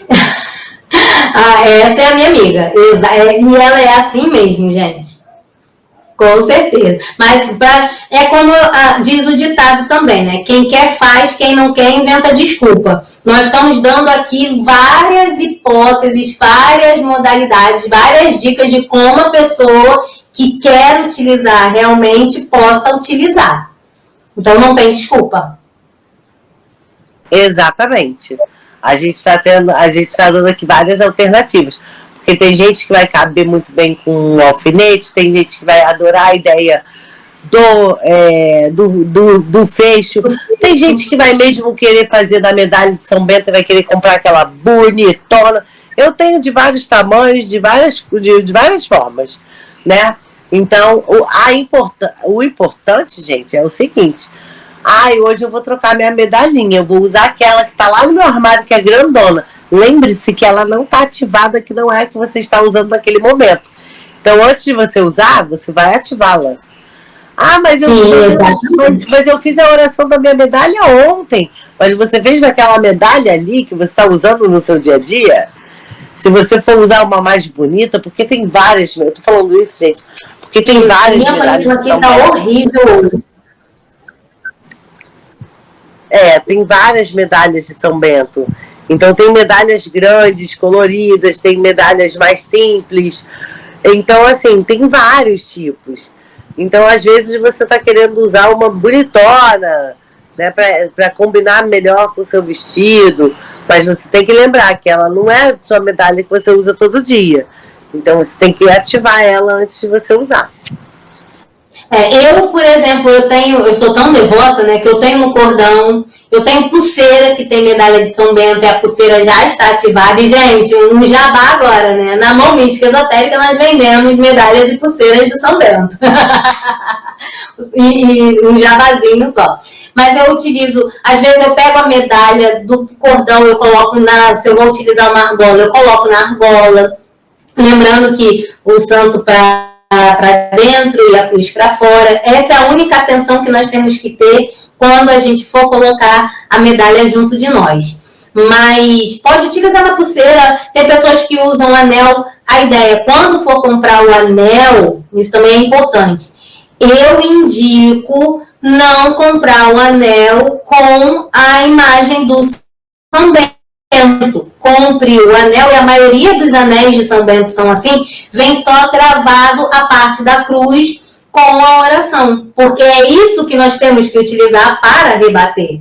Essa é a minha amiga. E ela é assim mesmo, gente. Com certeza. Mas é como diz o ditado também, né? Quem quer faz, quem não quer inventa desculpa. Nós estamos dando aqui várias hipóteses, várias modalidades, várias dicas de como a pessoa que quer utilizar realmente possa utilizar. Então não tem desculpa. Exatamente. A gente está dando aqui várias alternativas. Porque tem gente que vai caber muito bem com o alfinete, tem gente que vai adorar a ideia do fecho, tem gente que vai mesmo querer fazer da medalha de São Bento e vai querer comprar aquela bonitona. Eu tenho de vários tamanhos, de várias formas, né? Então, o importante, gente, é o seguinte. Hoje eu vou trocar minha medalhinha, eu vou usar aquela que tá lá no meu armário, que é grandona. Lembre-se que ela não está ativada, que não é a que você está usando naquele momento. Então, antes de você usar, você vai ativá-la. Mas eu fiz a oração da minha medalha ontem. Mas você fez daquela medalha ali que você está usando no seu dia a dia? Se você for usar uma mais bonita, porque tem várias. Eu tô falando isso, gente, porque tem várias medalhas. Minha aqui tá horrível. Tem várias medalhas de São Bento. Então tem medalhas grandes, coloridas, tem medalhas mais simples. Então, assim, tem vários tipos. Então, às vezes, você está querendo usar uma bonitona, né, para combinar melhor com o seu vestido. Mas você tem que lembrar que ela não é sua medalha que você usa todo dia. Então, você tem que ativar ela antes de você usar. Eu, por exemplo, eu sou tão devota, né, que eu tenho no cordão, eu tenho pulseira que tem medalha de São Bento e a pulseira já está ativada. E, gente, um jabá agora, né? Na Mão Mística Esotérica nós vendemos medalhas e pulseiras de São Bento. e um jabazinho só. Mas eu utilizo, às vezes eu pego a medalha do cordão, eu coloco se eu vou utilizar uma argola, eu coloco na argola. Lembrando que o santo para dentro e a cruz para fora. Essa é a única atenção que nós temos que ter quando a gente for colocar a medalha junto de nós. Mas pode utilizar na pulseira. Tem pessoas que usam anel. A ideia, quando for comprar o anel, isso também é importante. Eu indico não comprar o anel com a imagem do São Bento. Compre o anel, e a maioria dos anéis de São Bento são assim, vem só gravado a parte da cruz com a oração, porque é isso que nós temos que utilizar para rebater,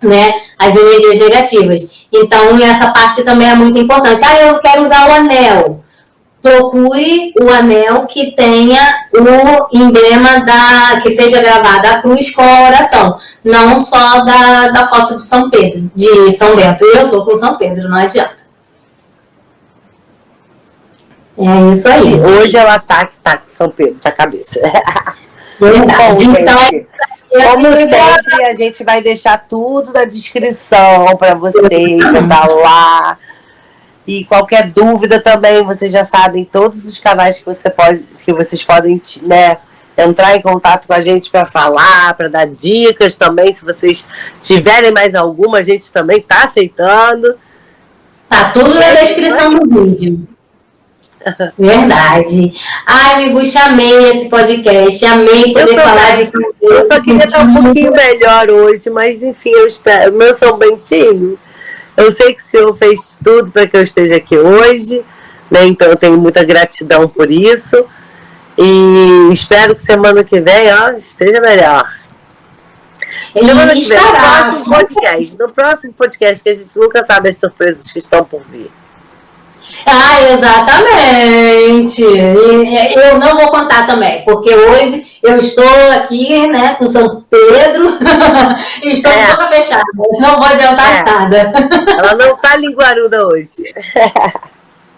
né, as energias negativas. Então, essa parte também é muito importante. Eu quero usar o anel. Procure o anel que tenha o emblema que seja gravada a cruz com a oração, não só da foto de São Pedro, de São Bento. Eu tô com São Pedro, não adianta. É isso aí. Hoje ela tá com São Pedro na cabeça. Verdade. Bom, então, gente, como sempre, a gente vai deixar tudo na descrição para vocês, vai estar lá. E qualquer dúvida também, vocês já sabem todos os canais que vocês podem, né, entrar em contato com a gente para falar, para dar dicas também. Se vocês tiverem mais alguma, a gente também está aceitando. Tá tudo na descrição do vídeo. Verdade. Ai, Miguxa, amei esse podcast, amei poder falar disso. Eu só queria estar um pouquinho melhor hoje, mas enfim, eu espero. Meu São Bentinho, eu sei que o senhor fez tudo para que eu esteja aqui hoje, né? Então eu tenho muita gratidão por isso. E espero que semana que vem, ó, esteja melhor. Semana que vem, no próximo podcast, que a gente nunca sabe as surpresas que estão por vir. Ah, exatamente. Eu não vou contar também, porque hoje eu estou aqui, né, com São Pedro e estou com boca fechada. Não vou adiantar nada. Ela não está linguaruda hoje.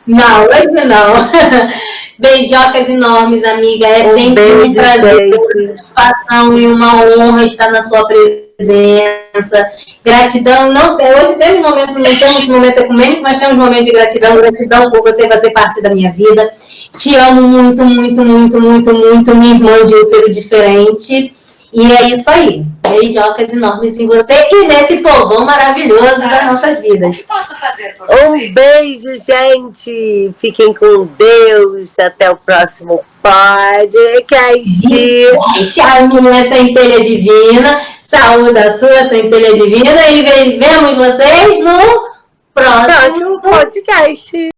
Não, hoje não. Beijocas enormes, amiga. É sempre um prazer, uma satisfação e uma honra estar na sua presença. Gratidão. Não, hoje temos momentos, não temos momento ecumênico, mas temos momento de gratidão. Gratidão por você fazer parte da minha vida. Te amo muito, muito, muito, muito, muito, minha irmã de útero diferente. E é isso aí. Beijocas enormes em você e nesse povão maravilhoso das nossas vidas. O que posso fazer por você? Um beijo, gente. Fiquem com Deus. Até o próximo podcast. Tchau, minha centelha divina. Saúde a sua centelha divina. E vemos vocês no próximo podcast.